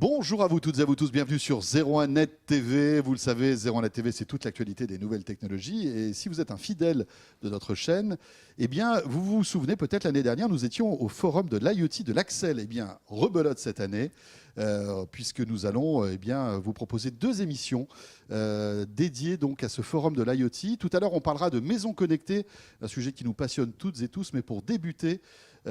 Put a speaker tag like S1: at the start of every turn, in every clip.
S1: Bonjour à vous toutes et à vous tous, bienvenue sur 01net TV. Vous le savez, 01net TV, c'est toute l'actualité des nouvelles technologies. Et si vous êtes un fidèle de notre chaîne, eh bien, vous vous souvenez peut-être l'année dernière, nous étions au forum de l'IoT de l'Axel. Eh bien, rebelote cette année, puisque nous allons vous proposer deux émissions dédiées donc à ce forum de l'IoT. Tout à l'heure, on parlera de maisons connectées, un sujet qui nous passionne toutes et tous. Mais pour débuter,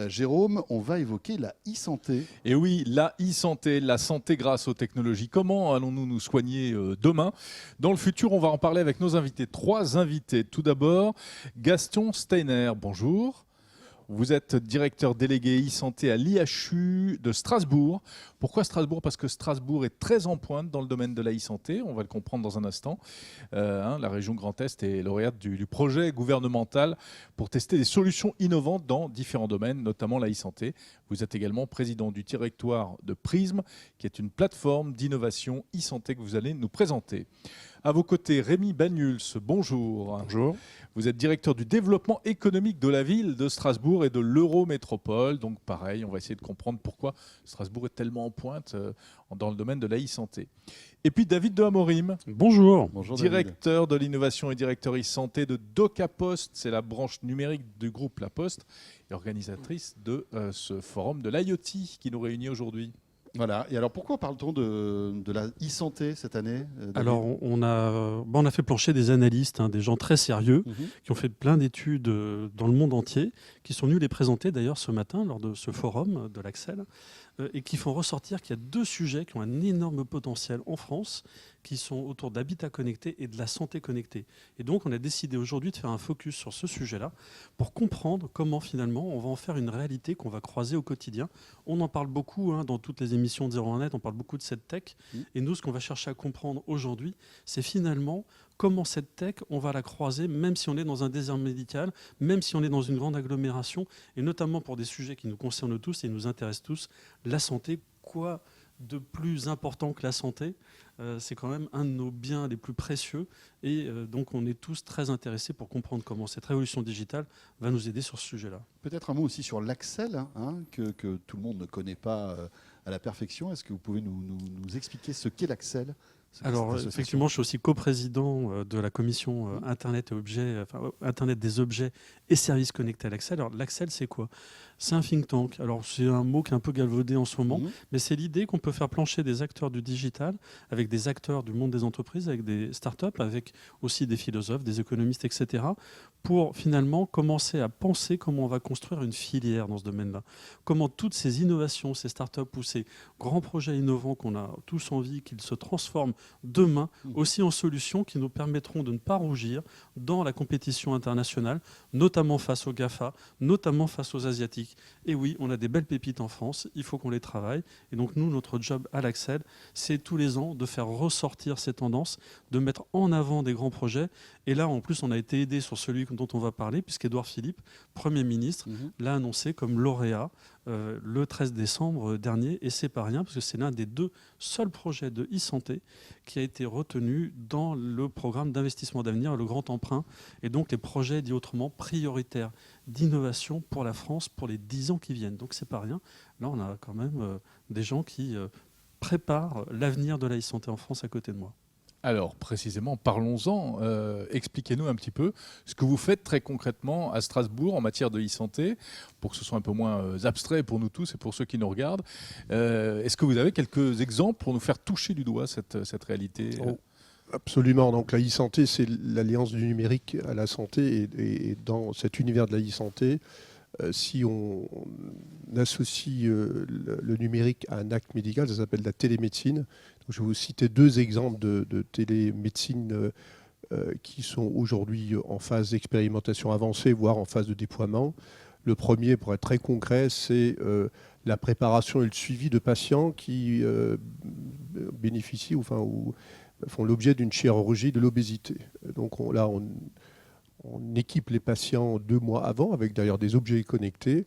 S1: Jérôme, on va évoquer la e-santé.
S2: Et oui, la e-santé, la santé grâce aux technologies. Comment allons-nous nous soigner demain? Dans le futur, on va en parler avec nos invités. Trois invités. Tout d'abord, Gaston Steiner. Bonjour. Vous êtes directeur délégué e-santé à l'IHU de Strasbourg. Pourquoi Strasbourg? Parce que Strasbourg est très en pointe dans le domaine de la e-santé. On va le comprendre dans un instant. La région Grand Est est lauréate du projet gouvernemental pour tester des solutions innovantes dans différents domaines, notamment la e-santé. Vous êtes également président du directoire de Prism, qui est une plateforme d'innovation e-santé que vous allez nous présenter. À vos côtés, Rémi Banyuls, bonjour.
S3: Bonjour.
S2: Vous êtes directeur du développement économique de la ville de Strasbourg et de l'Eurométropole. Donc pareil, on va essayer de comprendre pourquoi Strasbourg est tellement en pointe dans le domaine de la e-santé. Et puis David de Amorim.
S3: Bonjour.
S1: Bonjour,
S2: Directeur de l'innovation et directeur e-santé de DocaPost. C'est la branche numérique du groupe La Poste et organisatrice de ce forum de l'IoT qui nous réunit aujourd'hui.
S1: Voilà. Et alors, pourquoi parle-t-on de la e-santé cette année, David?
S3: Alors, on a fait plancher des analystes, des gens très sérieux, qui ont fait plein d'études dans le monde entier, qui sont venus les présenter d'ailleurs ce matin lors de ce forum de l'Axel, et qui font ressortir qu'il y a deux sujets qui ont un énorme potentiel en France, qui sont autour de l'habitat connecté et de la santé connectée. Et donc, on a décidé aujourd'hui de faire un focus sur ce sujet-là pour comprendre comment finalement on va en faire une réalité qu'on va croiser au quotidien. On en parle beaucoup dans toutes les émissions de 01net, on parle beaucoup de cette tech. Et nous, ce qu'on va chercher à comprendre aujourd'hui, c'est finalement comment cette tech, on va la croiser, même si on est dans un désert médical, même si on est dans une grande agglomération, et notamment pour des sujets qui nous concernent tous et nous intéressent tous, la santé. Quoi de plus important que la santé? C'est quand même un de nos biens les plus précieux, et donc on est tous très intéressés pour comprendre comment cette révolution digitale va nous aider sur ce sujet-là.
S1: Peut-être un mot aussi sur l'Axel, que tout le monde ne connaît pas à la perfection. Est-ce que vous pouvez nous expliquer ce qu'est l'Axel?
S3: Alors effectivement, je suis aussi coprésident de la commission Internet des objets et services connectés à l'Axel. Alors l'Axel, c'est quoi? C'est un think tank. Alors c'est un mot qui est un peu galvaudé en ce moment, mais c'est l'idée qu'on peut faire plancher des acteurs du digital avec des acteurs du monde des entreprises, avec des startups, avec aussi des philosophes, des économistes, etc., pour finalement commencer à penser comment on va construire une filière dans ce domaine-là. Comment toutes ces innovations, ces startups ou ces grands projets innovants qu'on a tous envie qu'ils se transforment demain aussi en solutions qui nous permettront de ne pas rougir dans la compétition internationale, notamment face aux GAFA, notamment face aux Asiatiques. Et oui, on a des belles pépites en France, il faut qu'on les travaille. Et donc nous, notre job à l'Axel, c'est tous les ans de faire ressortir ces tendances, de mettre en avant des grands projets. Et là, en plus, on a été aidé sur celui dont on va parler, puisqu'Édouard Philippe, Premier ministre, l'a annoncé comme lauréat le 13 décembre dernier. Et c'est pas rien, parce que c'est l'un des deux seuls projets de e-santé qui a été retenu dans le programme d'investissement d'avenir, le Grand Emprunt, et donc les projets, dit autrement, prioritaires d'innovation pour la France pour les 10 ans qui viennent. Donc c'est pas rien. Là, on a quand même des gens qui préparent l'avenir de la e-santé en France à côté de moi.
S2: Alors, précisément, parlons-en. Expliquez-nous un petit peu ce que vous faites très concrètement à Strasbourg en matière de e-santé, pour que ce soit un peu moins abstrait pour nous tous et pour ceux qui nous regardent. Est-ce que vous avez quelques exemples pour nous faire toucher du doigt cette réalité?
S4: Absolument. Donc la e-santé, c'est l'alliance du numérique à la santé. Et dans cet univers de la e-santé, si on associe le numérique à un acte médical, ça s'appelle la télémédecine. Donc, je vais vous citer deux exemples de télémédecine qui sont aujourd'hui en phase d'expérimentation avancée, voire en phase de déploiement. Le premier, pour être très concret, c'est la préparation et le suivi de patients qui bénéficient ou font l'objet d'une chirurgie de l'obésité. Donc on équipe les patients 2 mois avant, avec d'ailleurs des objets connectés,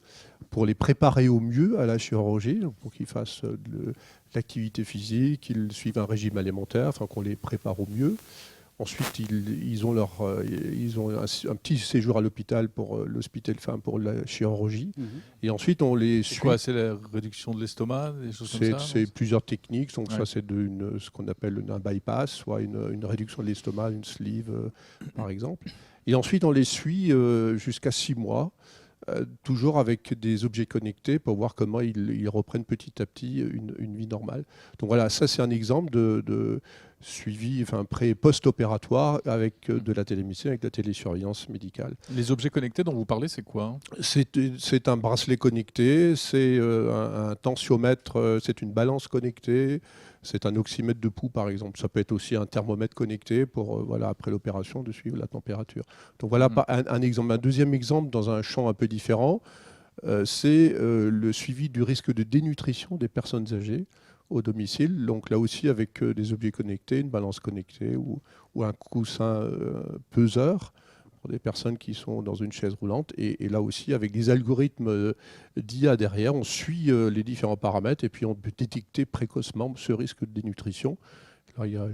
S4: pour les préparer au mieux à la chirurgie, donc pour qu'ils fassent de l'activité physique, qu'ils suivent un régime alimentaire, qu'on les prépare au mieux. Ensuite, ils ont un petit séjour à l'hôpital pour pour la chirurgie. Et ensuite, on les
S2: C'est
S4: suit.
S2: quoi? C'est la réduction de l'estomac, des choses comme ça?
S4: C'est plusieurs techniques. Donc,
S2: Ouais.
S4: soit c'est ce qu'on appelle un bypass, soit une réduction de l'estomac, une sleeve, par exemple. Et ensuite, on les suit jusqu'à 6 mois, toujours avec des objets connectés pour voir comment ils reprennent petit à petit une vie normale. Donc voilà, ça c'est un exemple de suivi, pré- et post-opératoire avec de la télémédecine, avec de la télésurveillance médicale.
S2: Les objets connectés dont vous parlez, c'est quoi?
S4: C'est un bracelet connecté, c'est un tensiomètre, c'est une balance connectée, c'est un oxymètre de pouls par exemple. Ça peut être aussi un thermomètre connecté pour, après l'opération, de suivre la température. Donc voilà un exemple. Un deuxième exemple dans un champ un peu différent, c'est le suivi du risque de dénutrition des personnes âgées au domicile. Donc là aussi avec des objets connectés, une balance connectée ou un coussin peseur pour des personnes qui sont dans une chaise roulante. Et là aussi, avec des algorithmes d'IA derrière, on suit les différents paramètres et puis on peut détecter précocement ce risque de dénutrition. Alors, il y a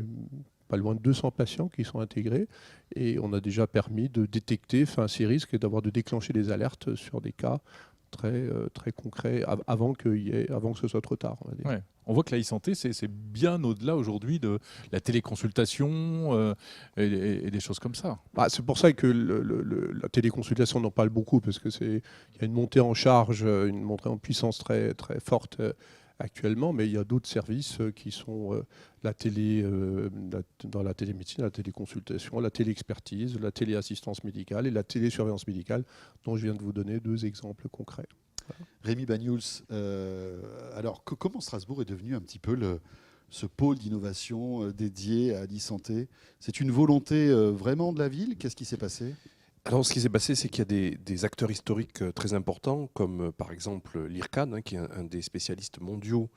S4: pas loin de 200 patients qui sont intégrés et on a déjà permis de détecter ces risques et de déclencher des alertes sur des cas très concrets avant que ce soit trop tard. On va dire.
S2: Ouais. On voit que la e-santé, c'est bien au-delà aujourd'hui de la téléconsultation et des choses comme ça.
S4: C'est pour ça que la téléconsultation, on en parle beaucoup, parce qu'il y a une montée en charge, une montée en puissance très, très forte actuellement, mais il y a d'autres services qui sont dans la télémédecine, la téléconsultation, la téléexpertise, la téléassistance médicale et la télésurveillance médicale, dont je viens de vous donner 2 exemples concrets.
S1: Rémi Banyuls, alors comment Strasbourg est devenu un petit peu ce pôle d'innovation dédié à l'e-santé? C'est une volonté vraiment de la ville? Qu'est-ce qui s'est passé?
S5: Alors, ce qui s'est passé, c'est qu'il y a des acteurs historiques très importants, comme par exemple l'IRCAD, qui est un des spécialistes mondiaux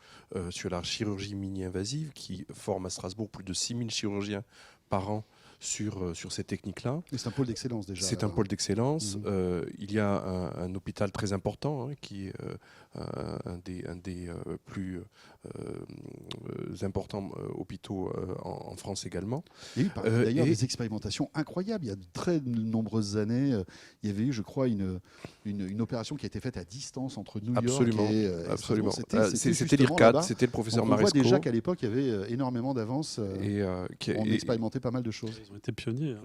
S5: sur la chirurgie mini-invasive, qui forme à Strasbourg plus de 6000 chirurgiens par an sur ces techniques-là.
S1: C'est un pôle d'excellence déjà.
S5: C'est un pôle d'excellence. Il y a un hôpital très important qui est un des plus importants hôpitaux en France également.
S1: Il y a eu d'ailleurs des expérimentations incroyables. Il y a de très nombreuses années, il y avait eu, je crois, une opération qui a été faite à distance entre New
S5: Absolument,
S1: York et
S5: absolument.
S1: C'était
S5: C'était l'IRCAD, c'était le professeur
S1: On voit
S5: Maresco.
S1: déjà qu'à l'époque, il y avait énormément d'avance. On
S5: et
S1: expérimentait pas mal de choses.
S3: Ils ont été pionniers.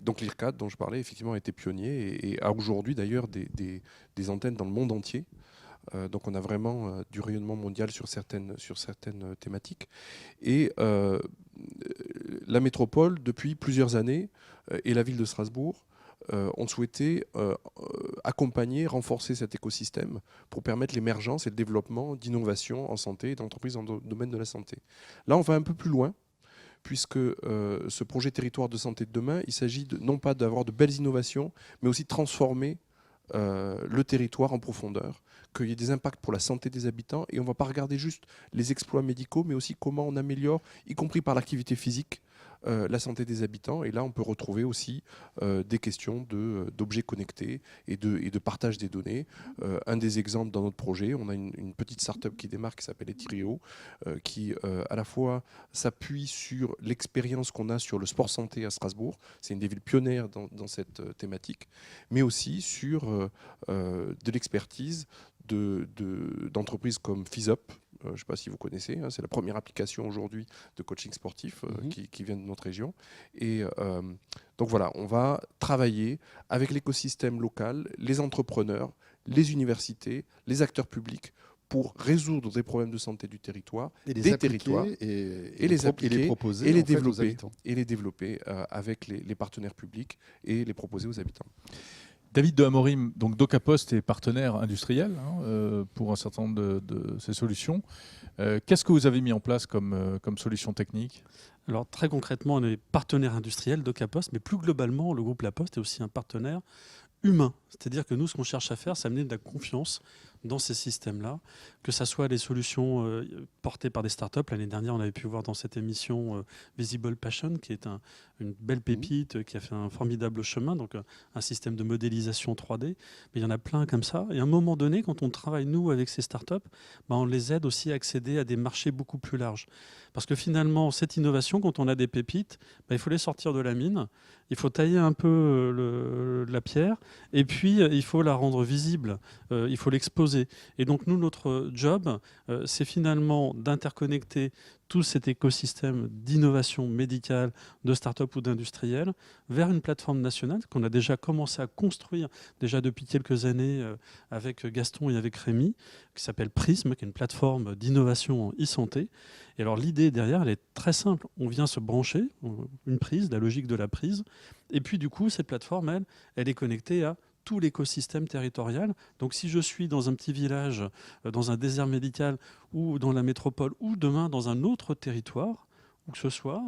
S5: Donc l'IRCAD, dont je parlais, effectivement, a été pionnier et a aujourd'hui d'ailleurs des antennes dans le monde entier. Donc on a vraiment du rayonnement mondial sur certaines thématiques. Et la métropole, depuis plusieurs années, et la ville de Strasbourg, ont souhaité accompagner, renforcer cet écosystème pour permettre l'émergence et le développement d'innovations en santé et d'entreprises dans le domaine de la santé. Là, on va un peu plus loin, puisque ce projet territoire de santé de demain, il s'agit non pas d'avoir de belles innovations, mais aussi de transformer le territoire en profondeur, qu'il y ait des impacts pour la santé des habitants, et on ne va pas regarder juste les exploits médicaux, mais aussi comment on améliore, y compris par l'activité physique, la santé des habitants. Et là, on peut retrouver aussi des questions d'objets connectés et de partage des données. Un des exemples dans notre projet, on a une petite start-up qui démarre qui s'appelle Ethirio, qui à la fois s'appuie sur l'expérience qu'on a sur le sport santé à Strasbourg. C'est une des villes pionnières dans cette thématique, mais aussi sur de l'expertise d'entreprises comme FizzUp. Je ne sais pas si vous connaissez, c'est la première application aujourd'hui de coaching sportif qui vient de notre région. Et donc voilà, on va travailler avec l'écosystème local, les entrepreneurs, les universités, les acteurs publics pour résoudre des problèmes de santé du territoire, des territoires, et les appliquer,
S1: proposer
S5: et les
S1: en fait, aux
S5: développer,
S1: habitants.
S5: avec les partenaires publics et les proposer aux habitants.
S2: David de Amorim, donc DocaPost est partenaire industriel pour un certain nombre de ces solutions. Qu'est-ce que vous avez mis en place comme solution technique?
S3: Alors très concrètement, on est partenaire industriel DocaPost, mais plus globalement, le groupe La Poste est aussi un partenaire humain. C'est-à-dire que nous, ce qu'on cherche à faire, c'est amener de la confiance dans ces systèmes-là, que ce soit les solutions portées par des startups. L'année dernière, on avait pu voir dans cette émission Visible Passion, qui est une belle pépite qui a fait un formidable chemin, donc un système de modélisation 3D. Mais il y en a plein comme ça. Et à un moment donné, quand on travaille, nous, avec ces startups, on les aide aussi à accéder à des marchés beaucoup plus larges. Parce que finalement, cette innovation, quand on a des pépites, il faut les sortir de la mine, il faut tailler un peu la pierre, et puis il faut la rendre visible, il faut l'exposer. Et donc nous, notre job, c'est finalement d'interconnecter tout cet écosystème d'innovation médicale, de start-up ou d'industriels, vers une plateforme nationale qu'on a déjà commencé à construire déjà depuis quelques années avec Gaston et avec Rémi, qui s'appelle Prism, qui est une plateforme d'innovation en e-santé. Et alors l'idée derrière, elle est très simple. On vient se brancher, une prise, la logique de la prise, et puis du coup, cette plateforme, elle est connectée à tout l'écosystème territorial. Donc si je suis dans un petit village, dans un désert médical ou dans la métropole ou demain dans un autre territoire, où que ce soit,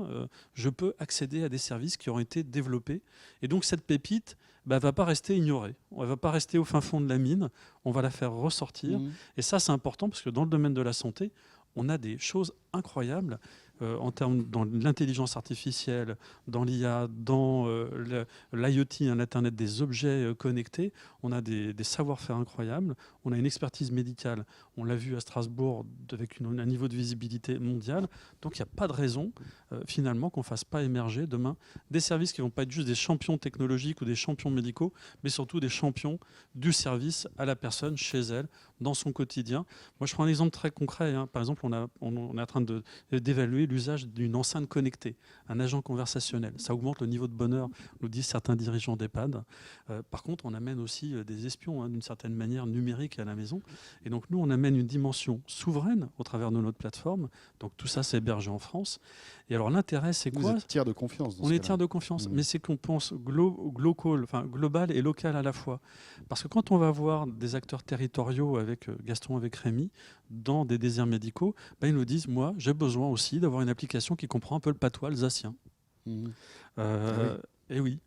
S3: je peux accéder à des services qui ont été développés. Et donc cette pépite ne va pas rester ignorée. Elle ne va pas rester au fin fond de la mine. On va la faire ressortir. Et ça, c'est important parce que dans le domaine de la santé, on a des choses incroyables en termes dans l'intelligence artificielle, dans l'IA, dans l'IoT, l'Internet des objets connectés. On a des savoir-faire incroyables. On a une expertise médicale. On l'a vu à Strasbourg avec un niveau de visibilité mondial. Donc il n'y a pas de raison finalement qu'on ne fasse pas émerger demain des services qui ne vont pas être juste des champions technologiques ou des champions médicaux, mais surtout des champions du service à la personne, chez elle, dans son quotidien. Moi, je prends un exemple très concret. Par exemple, on est en train d'évaluer l'usage d'une enceinte connectée, un agent conversationnel. Ça augmente le niveau de bonheur, nous disent certains dirigeants d'EHPAD. Par contre, on amène aussi des espions, d'une certaine manière, numériques à la maison. Et donc, nous, on amène une dimension souveraine au travers de notre plateforme. Donc, tout ça, c'est hébergé en France. Et alors, l'intérêt, c'est quoi ?
S1: Vous êtes tiers de confiance.
S3: On est tiers de confiance, mais c'est qu'on pense global et local à la fois. Parce que quand on va voir des acteurs territoriaux avec Gaston, avec Rémi, dans des déserts médicaux, ils nous disent, moi, j'ai besoin aussi d'avoir une application qui comprend un peu le patois alsacien. Et oui.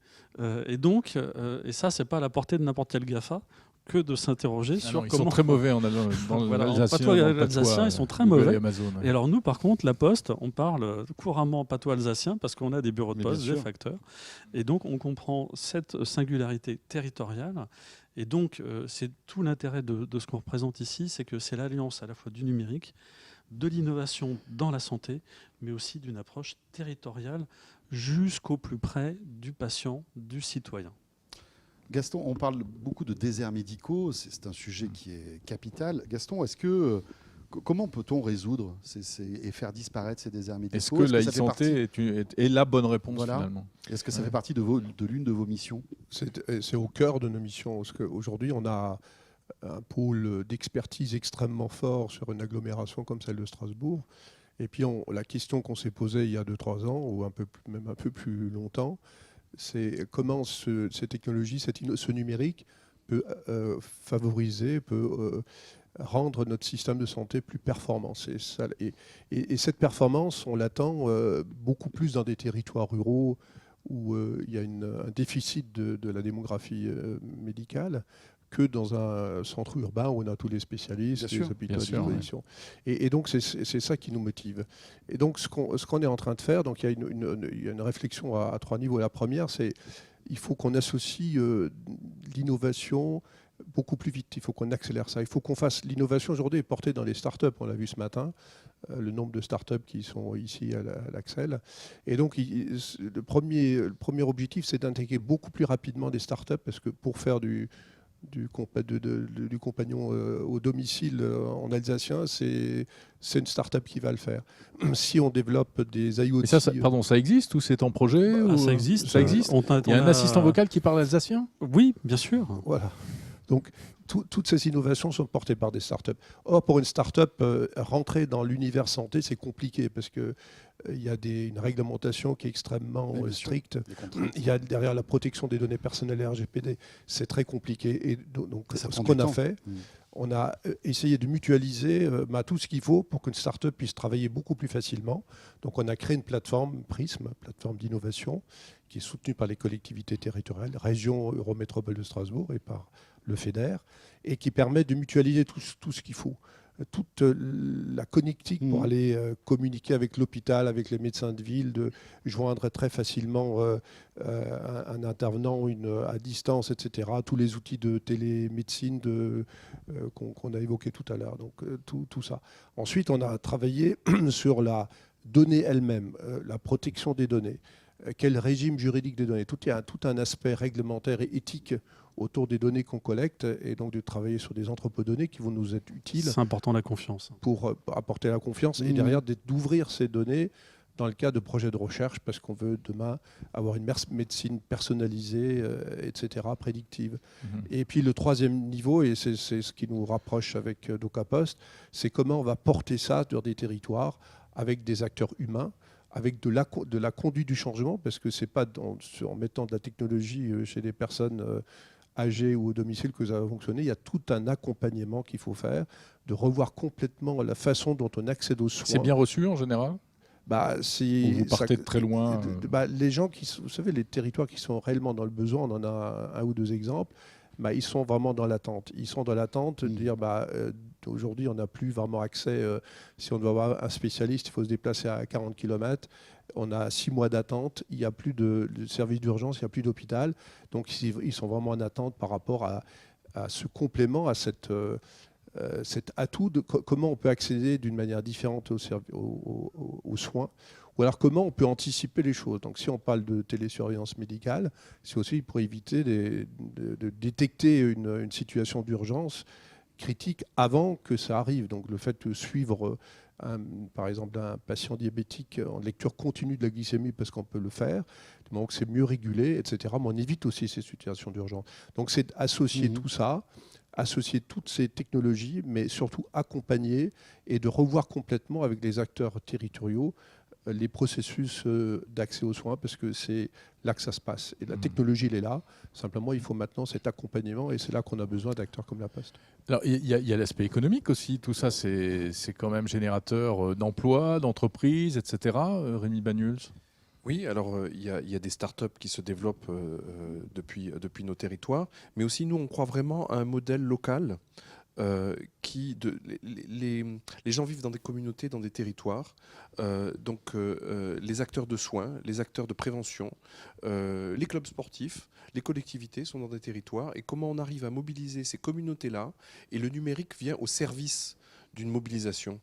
S3: Et donc, et ça, c'est pas à la portée de n'importe quel GAFA que de s'interroger sur
S2: ils
S3: comment...
S2: sont très mauvais dans
S3: Voilà,
S2: l'alsacien.
S3: patois
S2: dans le
S3: alsacien, ils sont très
S2: Google
S3: mauvais.
S2: et Amazon, ouais.
S3: Et alors nous, par contre, la Poste, on parle couramment patois alsacien parce qu'on a des bureaux de
S1: Mais
S3: poste,
S1: bien
S3: des
S1: sûr.
S3: facteurs. Et donc, on comprend cette singularité territoriale. Et donc, c'est tout l'intérêt de ce qu'on représente ici, c'est que c'est l'alliance à la fois du numérique, de l'innovation dans la santé, mais aussi d'une approche territoriale jusqu'au plus près du patient, du citoyen.
S1: Gaston, on parle beaucoup de déserts médicaux, c'est un sujet qui est capital. Gaston, comment peut-on résoudre et faire disparaître ces déserts médicaux?
S2: Est-ce que la
S1: ça fait partie-
S2: e-santé est la bonne réponse
S1: Voilà.
S2: finalement?
S1: Est-ce que ça fait partie de l'une de vos missions?
S4: C'est au cœur de nos missions. Parce qu'aujourd'hui, on a un pôle d'expertise extrêmement fort sur une agglomération comme celle de Strasbourg. Et puis, la question qu'on s'est posée il y a 2-3 ans, ou même un peu plus longtemps, c'est comment ces technologies, ce numérique peut favoriser, peut rendre notre système de santé plus performant. Et cette performance, on l'attend beaucoup plus dans des territoires ruraux où il y a un déficit de la démographie médicale que dans un centre urbain où on a tous les spécialistes,
S1: Bien
S4: les
S1: sûr,
S4: hôpitaux
S2: bien
S4: à
S2: sûr,
S4: disposition. Et donc, c'est ça qui nous motive. Et donc, ce qu'on est en train de faire, donc il y a une réflexion à 3 niveaux. La première, c'est il faut qu'on associe l'innovation beaucoup plus vite. Il faut qu'on accélère ça. Il faut qu'on fasse l'innovation aujourd'hui est portée dans les startups. On l'a vu ce matin, le nombre de startups qui sont ici à l'Axel. Et donc, le premier objectif, c'est d'intégrer beaucoup plus rapidement des startups parce que pour faire du compagnon au domicile en alsacien, c'est une start-up qui va le faire. Si on développe des IoT...
S2: Et ça existe ou c'est en projet ou...
S3: Ça existe.
S2: Ça existe. Il y a un assistant vocal qui parle alsacien?
S3: Oui, bien sûr.
S4: Voilà. Donc, toutes ces innovations sont portées par des startups. Or, pour une startup, rentrer dans l'univers santé, c'est compliqué parce qu'il y a une réglementation qui est extrêmement stricte. Il y a derrière la protection des données personnelles et RGPD. C'est très compliqué. Et donc, ce qu'on a fait, on a essayé de mutualiser tout ce qu'il faut pour qu'une startup puisse travailler beaucoup plus facilement. Donc, on a créé une plateforme, Prism, plateforme d'innovation, qui est soutenue par les collectivités territoriales, région Eurométropole de Strasbourg et par le FEDER, et qui permet de mutualiser tout ce qu'il faut. Toute la connectique pour aller communiquer avec l'hôpital, avec les médecins de ville, de joindre très facilement un intervenant à distance, etc. Tous les outils de télémédecine qu'on a évoqués tout à l'heure. Donc tout ça. Ensuite, on a travaillé sur la donnée elle-même, la protection des données. Quel régime juridique des données. Il y a tout un aspect réglementaire et éthique autour des données qu'on collecte, et donc de travailler sur des entrepôts-données qui vont nous être utiles.
S3: C'est important, la confiance.
S4: Pour apporter la confiance et derrière d'ouvrir ces données dans le cas de projets de recherche, parce qu'on veut demain avoir une médecine personnalisée, etc., prédictive. Et puis le troisième niveau, et c'est ce qui nous rapproche avec DocaPost, c'est comment on va porter ça sur des territoires avec des acteurs humains, avec de la conduite du changement, parce que ce n'est pas en mettant de la technologie chez des personnes âgées ou au domicile que ça va fonctionner. Il y a tout un accompagnement qu'il faut faire, de revoir complètement la façon dont on accède aux soins.
S2: C'est bien reçu en général ? Vous partez de très loin
S4: Les gens vous savez, les territoires qui sont réellement dans le besoin, on en a un ou deux exemples, ils sont vraiment dans l'attente. Ils sont dans l'attente de dire aujourd'hui, on n'a plus vraiment accès. Si on doit avoir un spécialiste, il faut se déplacer à 40 km. On a 6 mois d'attente. Il n'y a plus de service d'urgence, il n'y a plus d'hôpital. Donc, ils sont vraiment en attente par rapport à ce complément, à cet atout de comment on peut accéder d'une manière différente aux soins. Ou alors comment on peut anticiper les choses. Donc si on parle de télésurveillance médicale, c'est aussi pour éviter de détecter une situation d'urgence critique avant que ça arrive. Donc le fait de suivre, par exemple, un patient diabétique en lecture continue de la glycémie, parce qu'on peut le faire, donc c'est mieux régulé, etc. Mais on évite aussi ces situations d'urgence. Donc c'est associer tout ça, associer toutes ces technologies, mais surtout accompagner et de revoir complètement avec les acteurs territoriaux les processus d'accès aux soins, parce que c'est là que ça se passe. Et la technologie, elle est là. Simplement, il faut maintenant cet accompagnement, et c'est là qu'on a besoin d'acteurs comme La Poste.
S2: Alors, il y a l'aspect économique aussi. Tout ça, c'est quand même générateur d'emplois, d'entreprises, etc. Rémi Banyuls.
S5: Oui, alors il y a des startups qui se développent depuis nos territoires, mais aussi nous, on croit vraiment à un modèle local. Les gens vivent dans des communautés, dans des territoires. Donc les acteurs de soins, les acteurs de prévention, les clubs sportifs, les collectivités sont dans des territoires. Et comment on arrive à mobiliser ces communautés-là, et le numérique vient au service d'une mobilisation.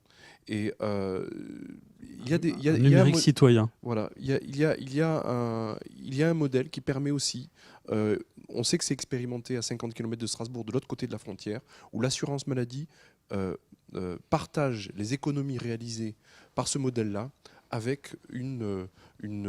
S5: Et il y a un
S3: numérique citoyen.
S5: Voilà, il y a un modèle qui permet aussi. On sait que c'est expérimenté à 50 km de Strasbourg, de l'autre côté de la frontière, où l'assurance maladie partage les économies réalisées par ce modèle-là avec une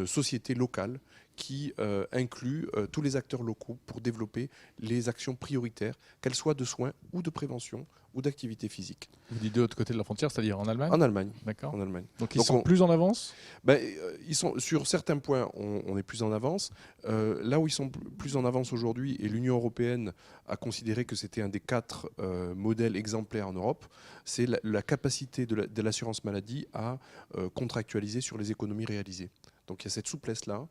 S5: société locale qui inclut tous les acteurs locaux pour développer les actions prioritaires, qu'elles soient de soins ou de prévention ou d'activité physique.
S2: Vous dites de l'autre côté de la frontière, c'est-à-dire en Allemagne ?
S5: En Allemagne.
S2: D'accord.
S5: En Allemagne.
S2: Donc ils sont plus en avance ?
S5: Ils sont, sur certains points, on est plus en avance. Là où ils sont plus en avance aujourd'hui, et l'Union européenne a considéré que c'était un des 4 modèles exemplaires en Europe, c'est la capacité de l'assurance maladie à contractualiser sur les économies réalisées. Donc il y a cette souplesse-là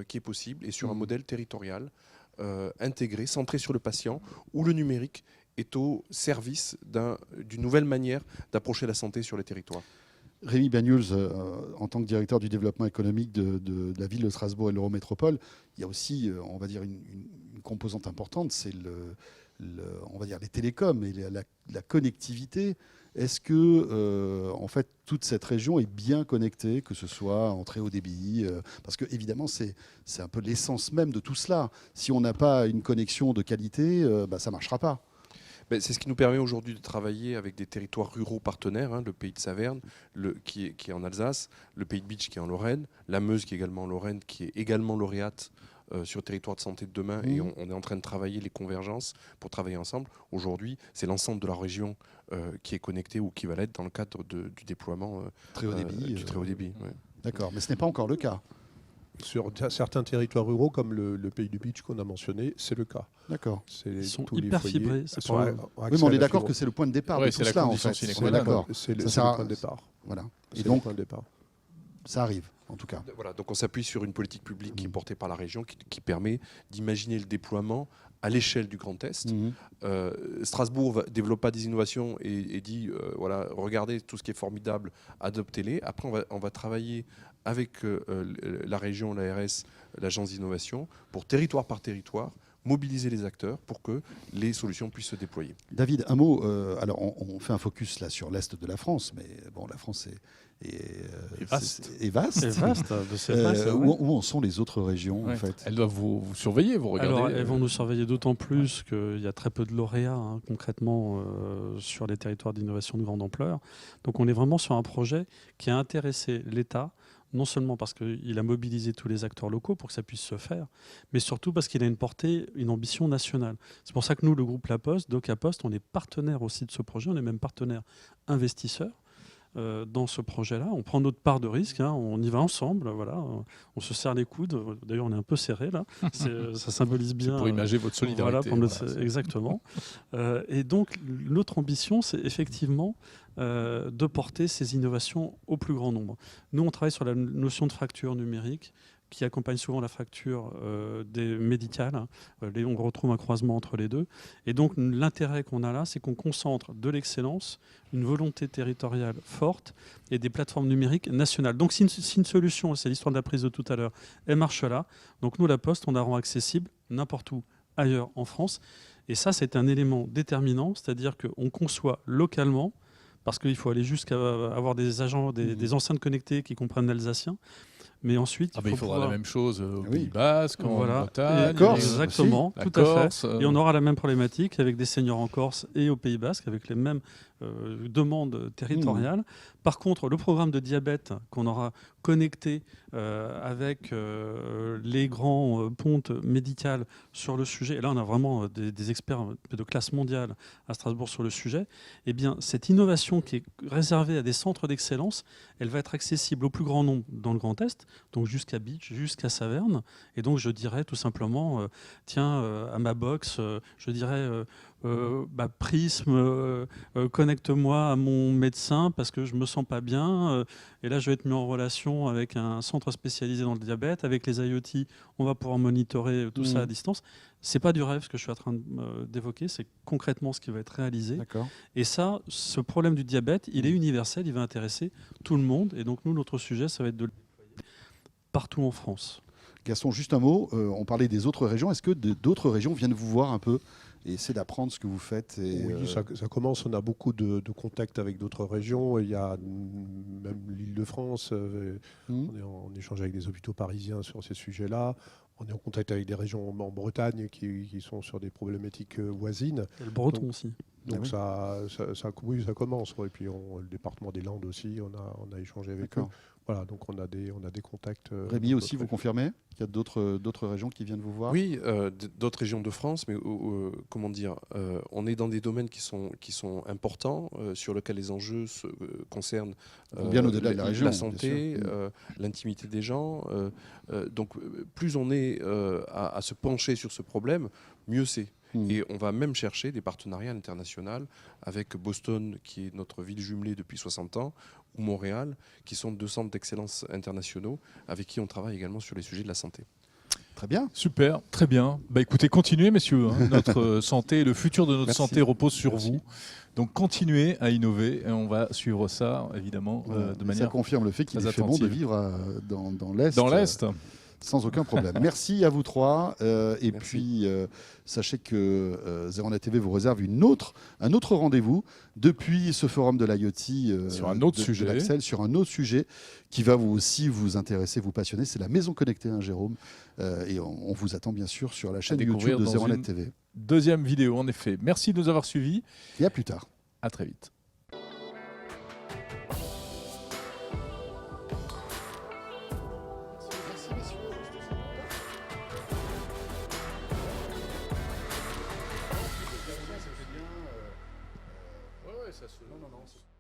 S5: qui est possible, et sur un modèle territorial intégré, centré sur le patient, où le numérique est au service d'une nouvelle manière d'approcher la santé sur les territoires.
S1: Rémi Banyuls, en tant que directeur du développement économique de la ville de Strasbourg et de l'Eurométropole, il y a aussi, on va dire, une composante importante, c'est on va dire les télécoms et la connectivité. Est-ce que, en fait, toute cette région est bien connectée, que ce soit en très haut débit parce que, évidemment, c'est un peu l'essence même de tout cela. Si on n'a pas une connexion de qualité, ça ne marchera pas.
S5: C'est ce qui nous permet aujourd'hui de travailler avec des territoires ruraux partenaires, le pays de Saverne, qui est en Alsace, le pays de Bitche qui est en Lorraine, la Meuse qui est également en Lorraine, qui est également lauréate sur le territoire de santé de demain, et on est en train de travailler les convergences pour travailler ensemble. Aujourd'hui, c'est l'ensemble de la région qui est connectée ou qui va l'être dans le cadre du déploiement
S1: très haut débit,
S5: du très haut débit. Ouais.
S1: D'accord, mais ce n'est pas encore le cas.
S4: Sur certains territoires ruraux, comme le pays du Bitche qu'on a mentionné, c'est le cas.
S1: D'accord.
S3: Ils sont hyper fibrés.
S1: Oui, mais on est d'accord que c'est le point de départ de tout cela, en fait.
S4: C'est le point de départ.
S1: Voilà. Et donc,
S4: le point de départ.
S1: ça arrive. en tout cas.
S5: Voilà, donc on s'appuie sur une politique publique qui est portée par la région, qui permet d'imaginer le déploiement à l'échelle du Grand Est. Strasbourg développe pas des innovations et dit voilà, regardez tout ce qui est formidable, adoptez-les. Après, on va travailler avec la région, l'ARS, l'agence d'innovation, pour territoire par territoire, mobiliser les acteurs pour que les solutions puissent se déployer.
S1: David, un mot. Alors, on fait un focus là sur l'est de la France, mais bon, la France est
S2: vaste.
S1: est vaste.
S3: C'est vaste. C'est vrai, c'est vrai.
S1: Où en sont les autres régions, en fait?
S2: Elles doivent vous surveiller, vous regardez.
S3: Alors, elles vont nous surveiller d'autant plus qu'il y a très peu de lauréats concrètement sur les territoires d'innovation de grande ampleur. Donc on est vraiment sur un projet qui a intéressé l'État, non seulement parce qu'il a mobilisé tous les acteurs locaux pour que ça puisse se faire, mais surtout parce qu'il a une portée, une ambition nationale. C'est pour ça que nous, le groupe La Poste, Doca Poste, on est partenaire aussi de ce projet, on est même partenaire investisseur dans ce projet-là. On prend notre part de risque, on y va ensemble, voilà. On se serre les coudes. D'ailleurs, on est un peu serré là. Ça symbolise bien.
S2: Pour imager votre solidarité.
S3: Exactement. Et donc, notre ambition, c'est effectivement de porter ces innovations au plus grand nombre. Nous, on travaille sur la notion de fracture numérique qui accompagne souvent la fracture des médicales. On retrouve un croisement entre les deux. Et donc, l'intérêt qu'on a là, c'est qu'on concentre de l'excellence, une volonté territoriale forte et des plateformes numériques nationales. Donc, si une solution, c'est l'histoire de la prise de tout à l'heure, elle marche là. Donc, nous, La Poste, on la rend accessible n'importe où ailleurs en France. Et ça, c'est un élément déterminant, c'est-à-dire qu'on conçoit localement, parce qu'il faut aller jusqu'à avoir des agents, des enceintes connectées qui comprennent l'alsacien. Mais ensuite,
S2: il faudra la même chose au Pays Basque, en
S3: voilà.
S2: Bretagne,
S3: exactement,
S2: la
S3: tout
S2: Corse,
S3: à fait. Et on aura la même problématique avec des seniors en Corse et au Pays Basque, avec les mêmes demandes territoriales. Par contre, le programme de diabète qu'on aura connecté avec les grands pontes médicales sur le sujet, et là on a vraiment des experts de classe mondiale à Strasbourg sur le sujet, eh bien cette innovation qui est réservée à des centres d'excellence, elle va être accessible au plus grand nombre dans le Grand Est, donc jusqu'à Bitche, jusqu'à Saverne. Et donc je dirais tout simplement, à ma box, je dirais Prisme, connecte-moi à mon médecin parce que je me sens pas bien. Et là, je vais être mis en relation avec un centre spécialisé dans le diabète. Avec les IoT, on va pouvoir monitorer tout ça à distance. C'est pas du rêve ce que je suis en train d'évoquer, c'est concrètement ce qui va être réalisé. Et ça, ce problème du diabète, il est universel, il va intéresser tout le monde. Et donc nous, notre sujet, ça va être de le déployer partout en France.
S1: Gaston, juste un mot. On parlait des autres régions. Est-ce que d'autres régions viennent vous voir un peu et essayer d'apprendre ce que vous faites?
S4: Oui, ça commence. On a beaucoup de contacts avec d'autres régions. Il y a même l'Île-de-France. On est en échange avec des hôpitaux parisiens sur ces sujets-là. On est en contact avec des régions en Bretagne qui sont sur des problématiques voisines.
S3: Et le breton aussi.
S4: Donc ça commence. Et puis le département des Landes aussi, on a échangé avec eux. Voilà, donc on a des contacts.
S1: Rémi aussi, vous confirmez qu'il y a d'autres régions qui viennent vous voir?
S5: Oui, d'autres régions de France, mais comment dire, on est dans des domaines qui sont importants, sur lesquels les enjeux concernent
S1: bien au-delà de la région,
S5: la santé, l'intimité des gens. Donc plus on est à se pencher sur ce problème, mieux c'est. Et on va même chercher des partenariats internationaux avec Boston, qui est notre ville jumelée depuis 60 ans, ou Montréal, qui sont deux centres d'excellence internationaux avec qui on travaille également sur les sujets de la santé.
S1: Très bien.
S2: Super, très bien. Écoutez, continuez, messieurs. Notre santé, le futur de notre santé repose sur vous. Donc continuez à innover et on va suivre ça, évidemment, de manière.
S1: Ça confirme le fait qu'il est fait bon de vivre dans l'Est.
S2: Dans l'Est.
S1: Sans aucun problème. Merci à vous trois. Puis, sachez que ZeroNet TV vous réserve un autre rendez-vous depuis ce forum de l'IoT
S2: sur un autre sujet.
S1: De l'Axel, sur un autre sujet qui va aussi vous intéresser, vous passionner. C'est la maison connectée, Jérôme. Et on vous attend bien sûr sur la chaîne YouTube de ZeroNet TV.
S2: Deuxième vidéo, en effet. Merci de nous avoir suivis.
S1: Et à plus tard.
S2: À très vite.
S1: Non.